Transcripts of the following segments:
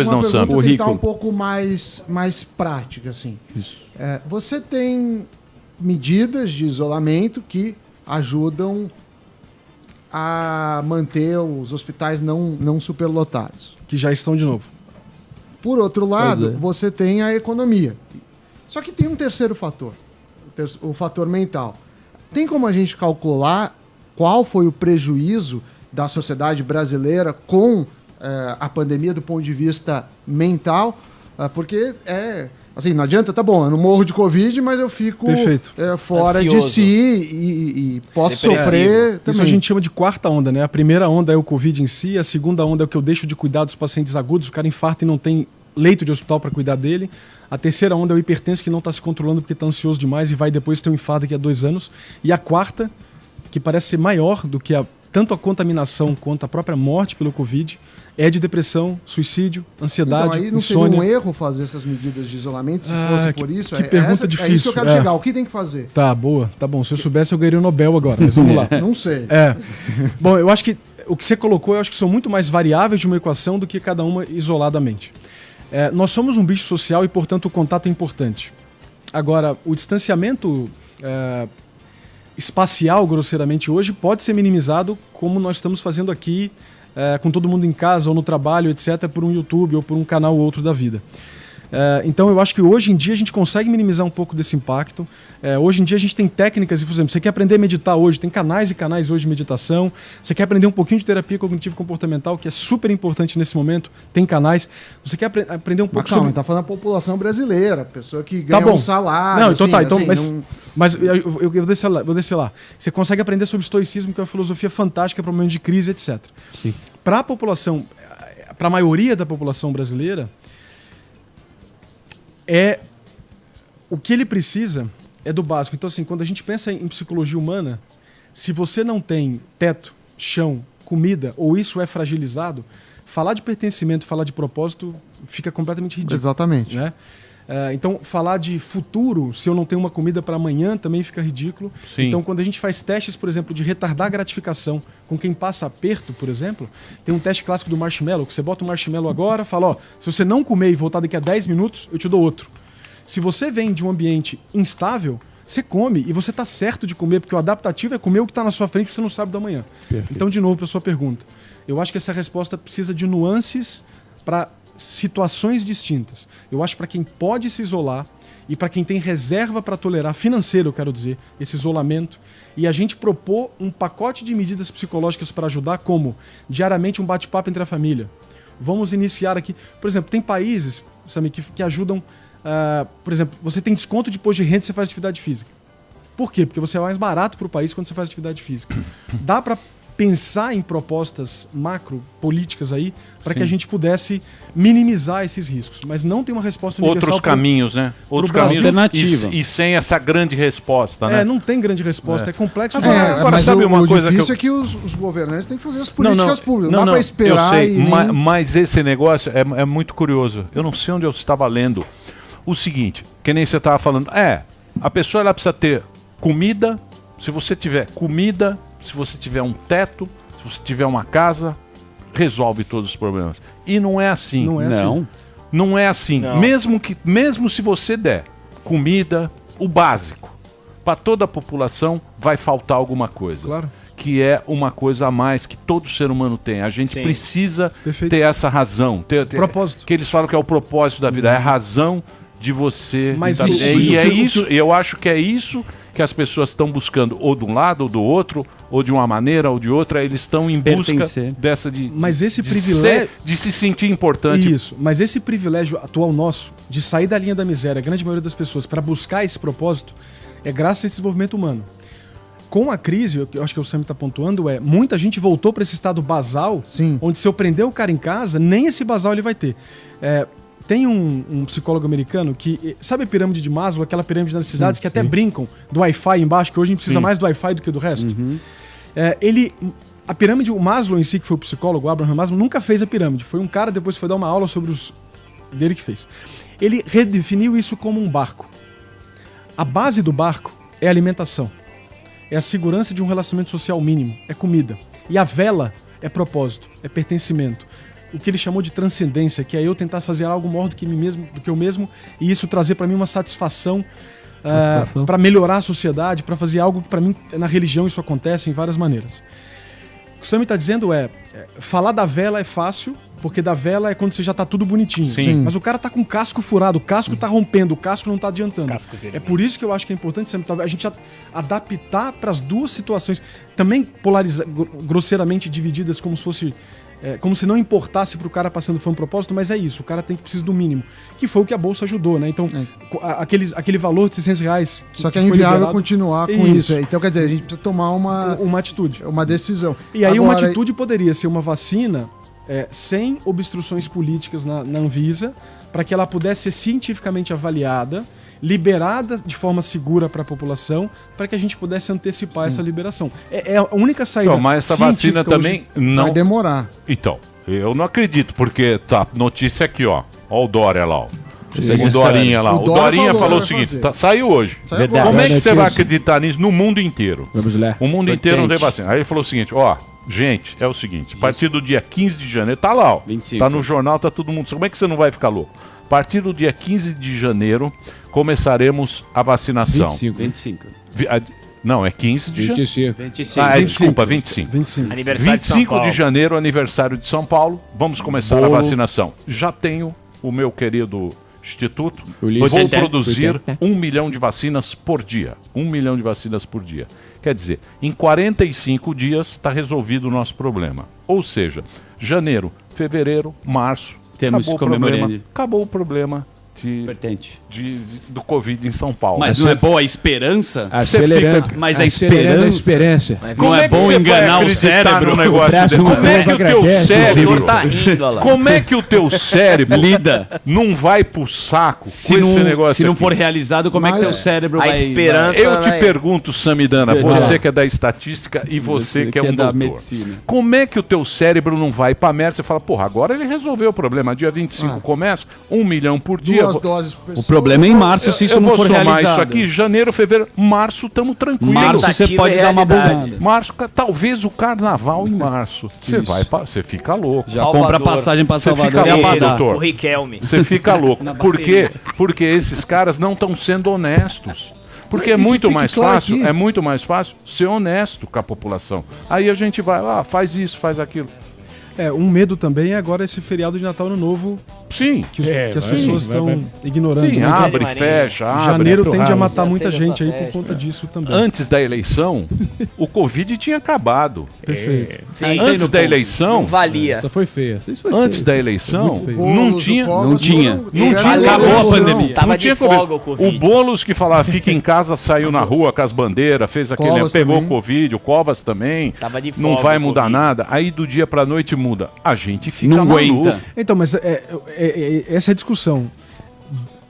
Uma pergunta tentar um pouco mais prática, assim. Isso. Você tem medidas de isolamento que ajudam a manter os hospitais não superlotados. Que já estão de novo. Por outro lado, você tem a economia. Só que tem um terceiro fator, o fator mental. Tem como a gente calcular qual foi o prejuízo da sociedade brasileira com a pandemia do ponto de vista mental? Porque assim, não adianta, tá bom, eu não morro de Covid, mas eu fico fora ansioso de si e posso sofrer também. Isso a gente chama de quarta onda, né? A primeira onda é o Covid em si, a segunda onda é o que eu deixo de cuidar dos pacientes agudos, o cara infarta e não tem leito de hospital para cuidar dele. A terceira onda é o hipertenso que não está se controlando porque está ansioso demais e vai depois ter um infarto daqui a 2 anos. E a quarta, que parece ser maior do que tanto a contaminação quanto a própria morte pelo Covid, é de depressão, suicídio, ansiedade, então, aí não insônia. Seria um erro fazer essas medidas de isolamento se fosse por isso? Que pergunta difícil. É isso que eu quero chegar. O que tem que fazer? Tá, boa. Tá bom. Se eu soubesse, eu ganharia o Nobel agora, mas vamos lá. Não sei. Bom, eu acho que o que você colocou, eu acho que são muito mais variáveis de uma equação do que cada uma isoladamente. Nós somos um bicho social e, portanto, o contato é importante. Agora, o distanciamento espacial, grosseiramente, hoje, pode ser minimizado como nós estamos fazendo aqui, com todo mundo em casa ou no trabalho, etc., por um YouTube ou por um canal ou outro da vida. Então eu acho que hoje em dia a gente consegue minimizar um pouco desse impacto. Hoje em dia a gente tem técnicas, por exemplo, você quer aprender a meditar hoje, tem canais e canais hoje de meditação. Você quer aprender um pouquinho de terapia cognitivo-comportamental, que é super importante nesse momento, tem canais. Você quer aprender um pouco sobre... Tá falando da população brasileira, pessoa que ganha um salário. Não, então assim, tá, então, assim, mas eu vou descer lá. Você consegue aprender sobre estoicismo, que é uma filosofia fantástica para momentos de crise, etc. Para a população, para a maioria da população brasileira, o que ele precisa é do básico. Então, assim, quando a gente pensa em psicologia humana, se você não tem teto, chão, comida, ou isso é fragilizado, falar de pertencimento, falar de propósito fica completamente ridículo. Exatamente. Né? Então, falar de futuro, se eu não tenho uma comida para amanhã, também fica ridículo. Sim. Então, quando a gente faz testes, por exemplo, de retardar a gratificação com quem passa aperto, por exemplo, tem um teste clássico do marshmallow, que você bota o marshmallow agora, fala, se você não comer e voltar daqui a 10 minutos, eu te dou outro. Se você vem de um ambiente instável, você come e você está certo de comer, porque o adaptativo é comer o que está na sua frente que você não sabe do amanhã. Perfeito. Então, de novo, para a sua pergunta, eu acho que essa resposta precisa de nuances para situações distintas. Eu acho que para quem pode se isolar e para quem tem reserva para tolerar, financeiro, eu quero dizer, esse isolamento, e a gente propor um pacote de medidas psicológicas para ajudar, como diariamente um bate-papo entre a família. Vamos iniciar aqui. Por exemplo, tem países, Samir, que ajudam. Por exemplo, você tem desconto de imposto de renda e você faz atividade física. Por quê? Porque você é mais barato para o país quando você faz atividade física. Dá para pensar em propostas macro, políticas aí, para que a gente pudesse minimizar esses riscos. Mas não tem uma resposta universal. Outros caminhos, né? Outros caminhos alternativos. E sem essa grande resposta, né? Não tem grande resposta, é complexo demais. Agora, sabe uma coisa difícil é que os governantes têm que fazer as políticas públicas. Não dá para esperar. Eu sei, mas esse negócio é muito curioso. Eu não sei onde eu estava lendo. O seguinte, que nem você estava falando, a pessoa ela precisa ter comida, se você tiver comida, se você tiver um teto, se você tiver uma casa, resolve todos os problemas. E não é assim. Não é assim. Não é assim. Não. Mesmo se você der comida, o básico, para toda a população vai faltar alguma coisa. Claro. Que é uma coisa a mais que todo ser humano tem. A gente precisa ter essa razão. Propósito. Que eles falam que é o propósito da vida, é a razão de você... Mas eu acho que é isso que as pessoas estão buscando, ou de um lado ou do outro, ou de uma maneira ou de outra, eles estão em busca dessa de se sentir importante. Isso, mas esse privilégio atual nosso, de sair da linha da miséria, a grande maioria das pessoas, para buscar esse propósito, é graças a esse desenvolvimento humano. Com a crise, eu acho que o Sam está pontuando, muita gente voltou para esse estado basal, onde se eu prender o cara em casa, nem esse basal ele vai ter. Tem um psicólogo americano que... Sabe a pirâmide de Maslow? Aquela pirâmide das cidades que até brincam do Wi-Fi embaixo, que hoje a gente precisa mais do Wi-Fi do que do resto. A pirâmide, o Maslow em si, que foi o psicólogo, o Abraham Maslow, nunca fez a pirâmide. Foi um cara, depois foi dar uma aula sobre dele que fez. Ele redefiniu isso como um barco. A base do barco é a alimentação. É a segurança de um relacionamento social mínimo. É comida. E a vela é propósito, é pertencimento. o que ele chamou de transcendência, que é eu tentar fazer algo maior do que eu mesmo, e isso trazer para mim uma satisfação para melhorar a sociedade, para fazer algo que para mim na religião isso acontece em várias maneiras. O que o Sami está dizendo falar da vela é fácil, porque da vela é quando você já tá tudo bonitinho. Sim. Mas o cara tá com o casco furado, o casco tá rompendo, o casco não tá adiantando. É por isso que eu acho que é importante a gente adaptar para as duas situações, também grosseiramente divididas como se fosse... como se não importasse pro cara passando fome propósito, mas é isso, o cara precisa do mínimo. Que foi o que a Bolsa ajudou, né? Então, aquele valor de R$600... Só que é inviável continuar com isso. Então, quer dizer, a gente precisa tomar uma atitude. Uma decisão. E aí uma atitude poderia ser uma vacina sem obstruções políticas na Anvisa, para que ela pudesse ser cientificamente avaliada, liberada de forma segura para a população, para que a gente pudesse antecipar essa liberação. É a única saída. Então, mas essa vacina também não vai demorar. Então, eu não acredito, porque tá notícia aqui, ó. Ó o Dória lá, ó. O Dorinha lá. O Dorinha falou o seguinte, saiu hoje. Como é que você vai acreditar nisso no mundo inteiro? Vamos lá. O mundo inteiro não tem vacina. Aí ele falou o seguinte, ó, gente, é o seguinte, a partir do dia 15 de janeiro, tá lá, ó. 25. Tá no jornal, tá todo mundo. Como é que você não vai ficar louco? A partir do dia 15 de janeiro, começaremos a vacinação. 25. Não, é 15 de janeiro. 25. Desculpa, 25. 25 de janeiro, aniversário de São Paulo. Vamos começar a vacinação. Já tenho o meu querido instituto. Vou produzir 1 milhão de vacinas por dia. 1 milhão de vacinas por dia. Quer dizer, em 45 dias está resolvido o nosso problema. Ou seja, janeiro, fevereiro, março, acabou o problema do Covid em São Paulo. Mas não é boa a esperança? Mas a esperança. Não é bom enganar o cérebro? Como é que o teu cérebro como é que o teu cérebro não vai pro saco com esse negócio? Se não for realizado, como é que o teu cérebro vai... Eu te pergunto, Samidana, você que é da estatística e você que é um doutor, medicina. Como é que o teu cérebro não vai pra merda? Você fala, porra, agora ele resolveu o problema. Dia 25 começa, 1 milhão por dia. Doses por pessoa. O problema é em março, se isso não for realizado. Isso aqui, janeiro, fevereiro, março, estamos tranquilos. Março você pode dar uma bugada. Março, talvez o carnaval em março. Você fica louco. Já compra passagem para Salvador. Você fica louco, doutor. O Riquelme. Você fica louco. Por quê? Porque esses caras não estão sendo honestos. Porque é muito mais fácil ser honesto com a população. Aí a gente vai, faz isso, faz aquilo. Um medo também é agora esse feriado de Natal e Ano Novo. Sim. Que as pessoas estão ignorando. Sim, abre, fecha, abre. Janeiro tende a matar muita gente aí por conta disso também. Antes da eleição, o Covid tinha acabado. Perfeito. Sim, antes da eleição... Não valia. Essa foi feia. Antes da eleição, não tinha... Acabou a pandemia. Tava de folga o Covid. O Boulos que falava, fica em casa, saiu na rua com as bandeiras, fez aquele... Pegou o Covid, o Covas também. Tava de folga, não vai mudar nada. Aí do dia pra noite muda. A gente fica não aguenta. Então, mas essa é a discussão.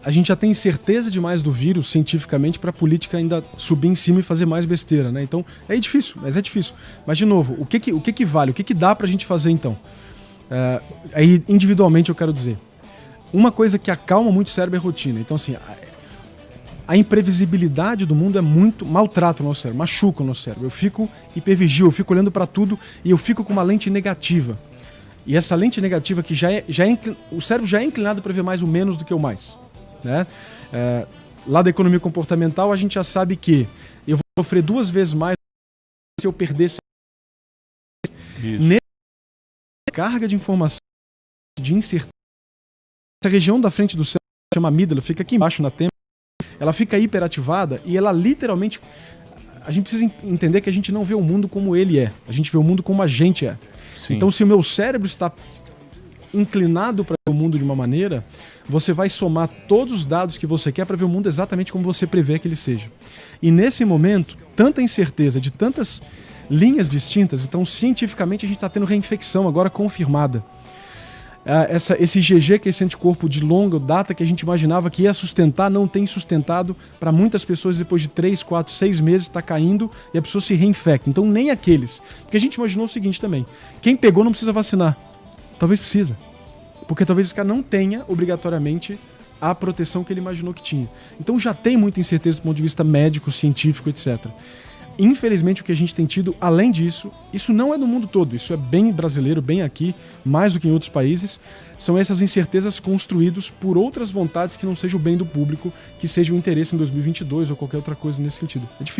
A gente já tem certeza demais do vírus cientificamente para a política ainda subir em cima e fazer mais besteira, né? Então é difícil, mas é difícil. Mas de novo, o que vale? O que dá para a gente fazer então? Aí individualmente eu quero dizer, uma coisa que acalma muito o cérebro é rotina. Então assim, a imprevisibilidade do mundo é muito maltrata o nosso cérebro, machuca o nosso cérebro. Eu fico hipervigil, eu fico olhando para tudo e eu fico com uma lente negativa. E essa lente negativa que o cérebro já é inclinado para ver mais o menos do que o mais. Né? Lá da economia comportamental, a gente já sabe que eu vou sofrer 2 vezes mais se eu perder. Nessa carga de informação, de incerteza, essa região da frente do cérebro, chama amígdala, fica aqui embaixo na têmpora, ela fica hiperativada e ela literalmente... A gente precisa entender que a gente não vê o mundo como ele é, a gente vê o mundo como a gente é. Sim. Então, se o meu cérebro está inclinado para ver o mundo de uma maneira, você vai somar todos os dados que você quer para ver o mundo exatamente como você prevê que ele seja. E nesse momento, tanta incerteza de tantas linhas distintas, então cientificamente a gente está tendo reinfecção agora confirmada. Esse IgG, que é esse anticorpo de longa data que a gente imaginava que ia sustentar, não tem sustentado. Para muitas pessoas, depois de 3, 4, 6 meses, está caindo e a pessoa se reinfecta. Então nem aqueles. Porque a gente imaginou o seguinte também, quem pegou não precisa vacinar. Talvez precisa. Porque talvez esse cara não tenha, obrigatoriamente, a proteção que ele imaginou que tinha. Então já tem muita incerteza do ponto de vista médico, científico, etc. infelizmente, o que a gente tem tido, além disso, isso não é no mundo todo, isso é bem brasileiro, bem aqui, mais do que em outros países, são essas incertezas construídas por outras vontades que não sejam o bem do público, que seja o interesse em 2022 ou qualquer outra coisa nesse sentido. É difícil.